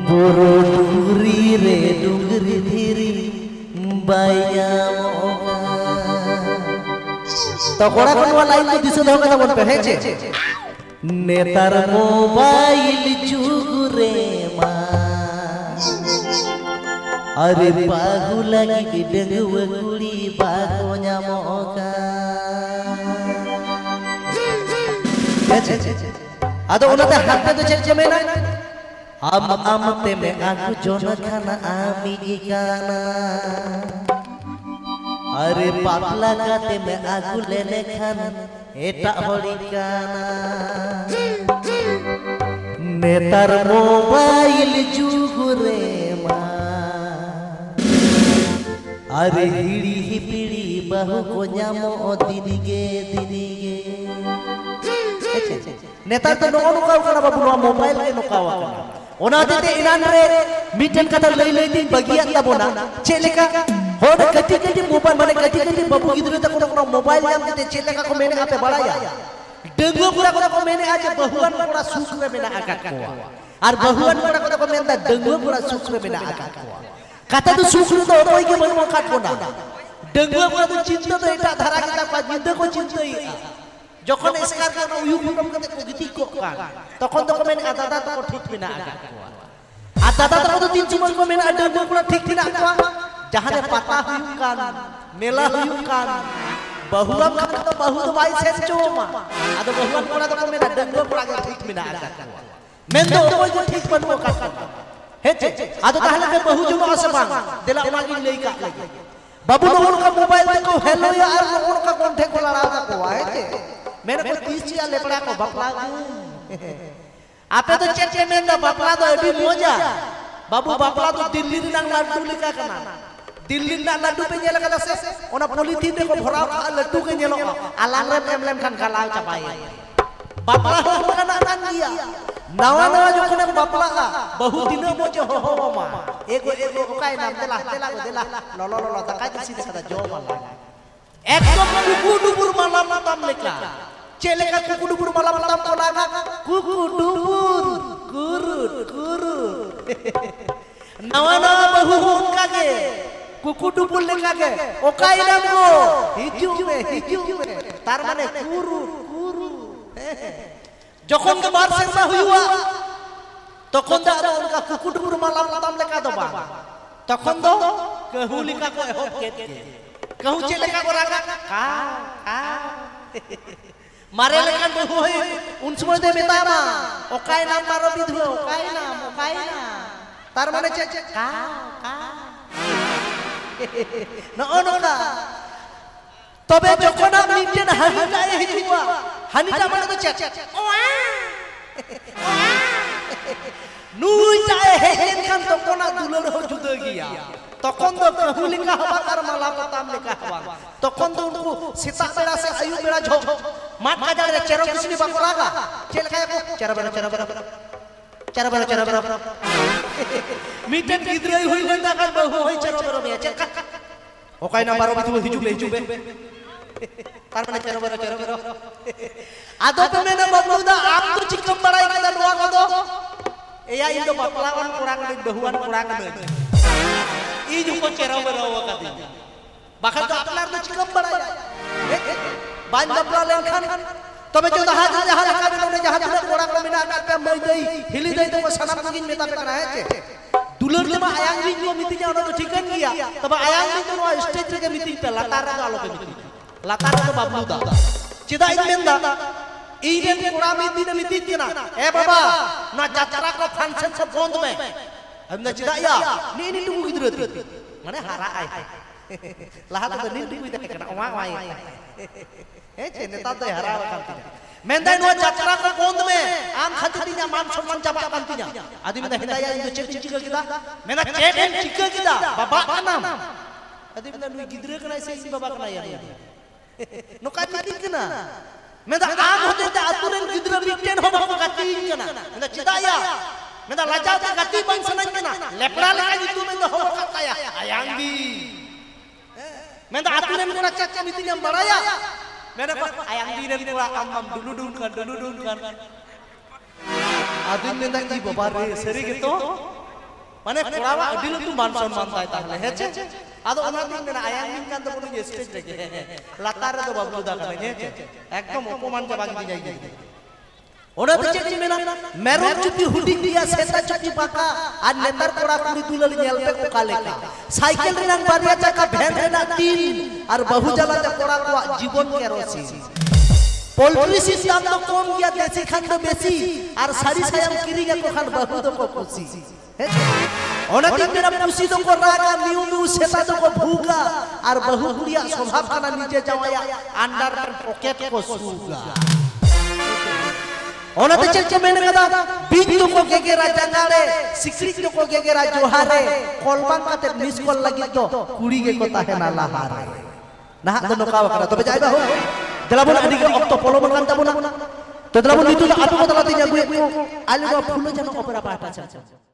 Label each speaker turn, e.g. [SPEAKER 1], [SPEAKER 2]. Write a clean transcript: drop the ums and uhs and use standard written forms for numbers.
[SPEAKER 1] Buru duri re dungri dhiri bayamoga. तो कोड़ा कोन वाला line तो दिसो दो कथा बोल पे है चे नेतार मोबाइल जुगरे मा अरे बाहु लगी डंगुआ कुड़ी बागो न्यामोगा आदो उन्होंने हाथ में तो चल मेना am te me aku jona khana ami gana अरे पापला काते में आगु लेने खाना एटा होड़ी काना नेतार मोबाइल जुगुरे मा अरे हिड़ी ही पीड़ी बहु को न्यामो दिनिगे नेतार तो नो नो काउ kana babu no मोबाइल के नो कावा kana ओना देते इनान रे मीटन कथा लई दिन बगिया तबोना चेलेका होड़ कटी कटी मोबाइल माने कटी कटी बाबू गिदरे तक कोनो मोबाइल नाम देते चेलेका को मैंने आपे बढ़ाया डेंगू पूरा को मैंने आज बहुवन पूरा सुख में मेना आकाट को और बहुवन पूरा को मैंने डेंगू पूरा सुख में मेना आकाट को कथा तो सुख तो ओई के मन काट को ना डेंगू पूरा तो चिंता तो एटा धारा के ता जिंदे को चिंता ही যখন স্কার করব ইউ প্রোগ্রাম করতে প্রগতি কোকা তখন তো কমেন আদাদা তো ঠিক বিনা আদাদা তো তো তিন চুমন কমেন আডা পুরো ঠিক বিনা জাহানে পাতা হুকান মেলা হুকান बहुलम तो बहु तो भाई से चोमा आदो बहुलम कोना तो कमेन आडा पुरো ঠিক বিনা মেন তো ওই যে ঠিক बनबो का हेचे आदो ताहले के बहु जुनो असबान देला मागी लेई का बाबू नो का मोबाइल देखो हेलो यार नो का कोंठे को लड़ा को आए मेरे को 30 चिया लेपड़ा को बपला आपे तो चेचे में ना बपला तो अभी मोजा बाबू बपला तो दिल्ली ना लड्डू लिखा करना दिल्ली ना लड्डू पे ये लगा से ओना पॉलिथीन को भरा लड्डू के नेलो आलाम एमलेम खान खलाव चपाई बपला हो करना दिया नवा नवा जो कोने बपला का बहु दिनों मोजे हो मा एगो काय नाम देला लो तका सीधे सादा जो वाला एकदम कुकुडुबुर मालाम ताम लेका चेलेका कुकुडुबुर मालाम ताम को लागा कुकुडुबुर कुरुट नवा नवा बहु उनका के कुकुडुबुर लेका के ओकाई नाम को हिजू में तार माने कुरु যখন তো বার সেবা হইয়া তখন তো উনকা কুকুডুবুর মালাম তাম লেকা দবা তখন তো कहू लिखा को हो के कहू चे लेका को रागा का मारे लेखन बहु है उन समय दे बेतामा ओकाय नाम मारो विधु ओकाय नाम तार माने चे का न ओनका तबे যখন আপনি টেন হানিটায় হিজুয়া হানিটা মানে তো चे নুই যায় হেন খান তো কোনা দুলর हो जुदा गया তখন তো कहू लिखा हवा और माला पताम लिखा हवा तखन तो उनको सीता बेड़ा से आयु बेड़ा झो माट का जागे चेरो किसने बाको लागा चेल खाया को चेरा बेड़ा मीटन गिदरई होई गंदा का बहु होई चेरो बेड़ा में चेल का ओकाय ना मारो बितु हिजुबे तार माने चेरो बेड़ा आदो तो मैंने बबलूदा आप तो चिकम बड़ाई के दनवा को दो एया इंदो बपलावन कुरांग दे बहुवन कुरांग दे ई जुको चेरा बेड़ा वकाती बाखा तो अपनार तो चिकम बड़ाई बान बपला लेखन तबे जो जहाज लगा ने जहाज ने कोड़ा को मिना का पे मई दई हिली दई तो सनम किन मेता पे करा है दुलर ले मा आयांग जी को मिति जानो तो ठीकन किया तब आयांग जी को स्टेज के मिति पे लतार आलो पे मिति लतार तो बाबू दा चिदा इन मेंदा ईरेन कोड़ा मिति ना ए बाबा ना जात्रा को फंक्शन से बंद में हमने चिदा या नी टुकु गिदरे माने हारा आय लाहा तो नी टुकु दे कना ओवा वाई ए छे नेता तो हारा कांती मेंदा नो जात्रा को बंद में आम खतिया मान सम्मान जाबा कांतीया आदि में हिदाया इन चेक चिका किदा मेना चेक चिका किदा बाबा का नाम आदि में नु गिदरे कना से बाबा कना या नो का मिति कना मेंदा आम होते ते आतुरेन गिदरे मिटेन हो बाबा काती कना मेंदा चिदाया मेंदा लाजा ते काती बन सनन कना लेपड़ा लगा जितु मेंदा हो काया आयांगी मेंदा आतुरेन कना चेक मिति हम बड़ाया मेरे पास आयांगी ने पूरा am dulu kan आदि मेंदा की बाबा रे सरी के तो মানে কোড়াवा अडी लटू मान सम्मान ताय ताहले हेचे आदो ओना दिन ना आयां दिन कान तो कोनो स्टेज रेगे लातार रे तो बाबू दा काने हेचे एकदम अपमान के बागी जाई जाई ओना तो चेक मेना मेरो चुपी हुडी दिया सेता चुपी पाका आ नेतार कोड़ा कुड़ी तुलल नेल पे को काले का साइकिल रे नान बारिया चका भैन रे ना तीन और बहु जला ते कोड़ा को जीवन के रोसी पोल्ट्री सिस्टम तो कम गया देसी खान तो बेसी और सारी सायम किरी के को खान बहु तो को खुशी ओना दिन मेरा खुशी तो को रागा मिउ मिउ सेता तो को भूगा और बहु गुड़िया स्वभाव खाना नीचे जावाया अंडर पॉकेट को सूगा ओना तो चेक मैंने कहा बीज तो को गेगेरा जंगाड़े सिकरी तो को गेगेरा जोहारे कॉलबान काते मिस कॉल लगी तो कुड़ी के को ताहे ना लहारे ना तो नोका वकरा तो जायबा हो दलाबन अडी के ऑक्टो पोलो बन कांता बोना तो दलाबन नितु आटो को दलाती जागु आलु फुलो जन ओपेरा पाटा छ